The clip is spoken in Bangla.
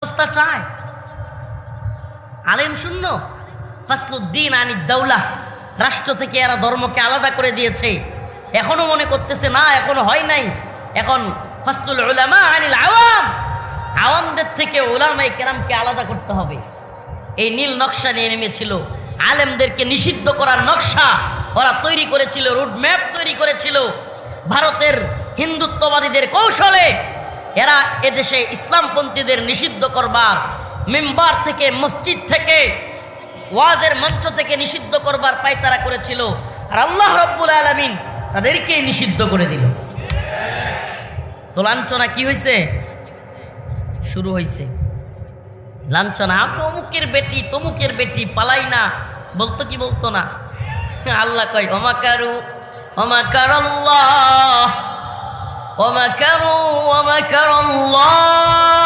অবস্থা চায়। আলেম শূন্য, ফাসলুদ্দিন আনিদ দাওলা, রাষ্ট্র থেকে এরা ধর্মকে আলাদা করে দিয়েছে। এখনো মনে করতেছে না, এখনো হয় নাই। এখন ফাসলুল উলামা আনিল আওয়াম, আওয়ামদের থেকে উলামায়ে কেরামকে আলাদা করতে হবে। এই নীল নকশা নিয়ে নেমেছিল, আলেমদেরকে নিষিদ্ধ করার নকশা ওরা তৈরি করেছিল, রুটম্যাপ তৈরি করেছিল। ভারতের হিন্দুত্ববাদীদের কৌশলে এরা এদেশে ইসলামপন্থীদের নিষিদ্ধ করবার, মিম্বার থেকে, মসজিদ থেকে, ওয়াজের মঞ্চ থেকে নিষিদ্ধ করবার পায়তারা করেছিল। আর আল্লাহ রাব্বুল আলামিন তাদেরকে নিষিদ্ধ করে দিল। তো লাঞ্ছনা কি হয়েছে? শুরু হয়েছে লাঞ্ছনা। আমি অমুকের বেটি, তমুকের বেটি, পালাই না, বলতো কি বলতো না? আল্লাহ কয় ওমাকারু ওমাকারাল্লাহ ওমাকারু ওমাকারাল্লাহ